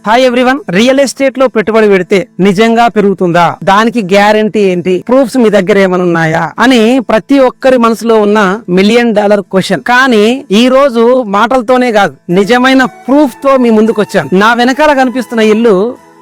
Hi everyone, real estate లో పెట్టుబడి పెడితే నిజంగా పెరుగుతుందా? దానికి గ్యారంటీ ఏంటి? ప్రూఫ్స్ మీ దగ్గర ఏమైనా ఉన్నాయా అని ప్రతి ఒక్కరి మనసులో ఉన్న $1,000,000 క్వశ్చన్. కానీ ఈ రోజు మాటలతోనే కాదు, నిజమైన ప్రూఫ్ తో మీ ముందుకు వచ్చాను. నా వెనకాల కనిపిస్తున్న ఇల్లు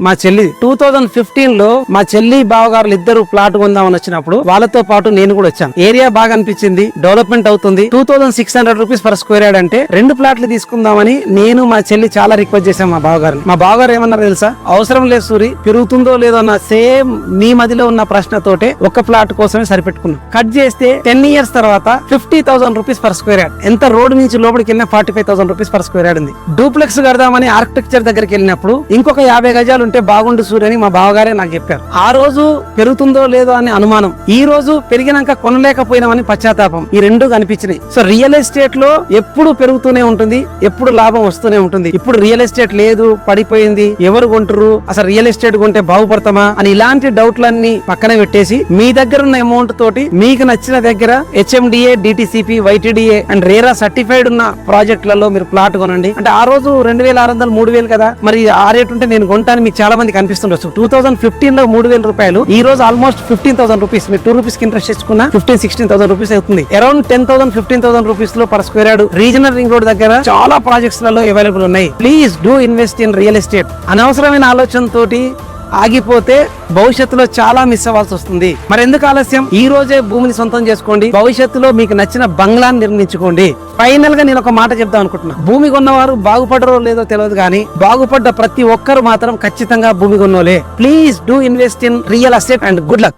మా చెల్లి 2015 లో మా చెల్లి బావగారులు ఇద్దరు ప్లాట్ కొందామని వచ్చినప్పుడు వాళ్ళతో పాటు నేను కూడా వచ్చాను. ఏరియా బాగా అనిపించింది, డెవలప్మెంట్ అవుతుంది. 2600 రూపీస్ పర్ స్క్వేర్ యార్డ్ అంటే 2 ప్లాట్లు తీసుకుందామని నేను మా చెల్లి చాలా రిక్వెస్ట్ చేశాను మా బావగారిని. మా బావగారు ఏమన్నారు తెలుసా? అవసరం లేదు సూరి, పెరుగుతుందో లేదో అన్న సేమ్ మీ మదిలో ఉన్న ప్రశ్నతోటే ఒక ప్లాట్ కోసమే సరిపెట్టుకున్నాం. కట్ చేస్తే 10 ఇయర్స్ తర్వాత 50,000 రూపీస్ పర్ స్క్వేర్ యార్డ్. ఎంత రోడ్ నుంచి లోపలికి వెళ్ళినా 45,000 రూపీస్ పర్ స్క్వేర్ యార్డ్ ఉంది. డూప్లెక్స్ కడదామని ఆర్కిటెక్చర్ దగ్గరికి వెళ్ళినప్పుడు ఇంకొక 50 గజాలు ఉంటే బాగుండు సూర్య అని మా బావగారే నాకు చెప్పారు. ఆ రోజు పెరుగుతుందో లేదో అనే అనుమానం, ఈ రోజు పెరిగినాక కొనలేకపోయినామని పశ్చాత్తాపం, ఈ రెండు కనిపించినాయి. సో రియల్ ఎస్టేట్ లో ఎప్పుడు పెరుగుతూనే ఉంటుంది, ఎప్పుడు లాభం వస్తూనే ఉంటుంది. ఇప్పుడు రియల్ ఎస్టేట్ లేదు, పడిపోయింది, ఎవరు కొంటారు, అసలు రియల్ ఎస్టేట్ కొంటే బాగుపడతామా అని ఇలాంటి డౌట్లన్నీ పక్కన పెట్టేసి మీ దగ్గర ఉన్న అమౌంట్ తోటి మీకు నచ్చిన దగ్గర HMDA, DTCP, YTDA and RERA certified ఉన్న ప్రాజెక్టులలో మీరు ప్లాట్ కొనండి. అంటే ఆ రోజు 2,600, 3,000 కదా, మరి ఆ రేట్ ఉంటే నేను కొంటాను మీకు చాలా మంది కనిపిస్తుండొచ్చు. 2015 లో 3,000 రూపాయలు, ఈ రోజు ఆల్మోస్ట్ 15,000 రూపీస్. మీరు 2 రూపీస్ కి ఇంట్రెస్ట్ తెచ్చుకున్నా 15,000-16,000 రూపీస్ అవుతుంది. అరౌండ్ 10,000-15,000 రూపీస్ లో per square yard regional ring road దగ్గర చాలా ప్రాజెక్ట్స్ లలో అవైలబుల్ ఉన్నాయి. Please do invest in real estate. అనవసరమైన ఆలోచన తోటి ఆగిపోతే భవిష్యత్తులో చాలా మిస్ అవ్వాల్సి వస్తుంది. మరి ఎందుకు ఆలస్యం? ఈ రోజే భూమిని సొంతం చేసుకోండి. భవిష్యత్తులో మీకు నచ్చిన బంగ్లాన్ని నిర్మించుకోండి. ఫైనల్ గా నేను ఒక మాట చెప్దాం అనుకుంటున్నా. భూమి కొన్నవారు బాగుపడరో లేదో తెలియదు, కానీ బాగుపడ్డ ప్రతి ఒక్కరు మాత్రం ఖచ్చితంగా భూమి కొన్నోలే. Please do invest in real estate and good luck.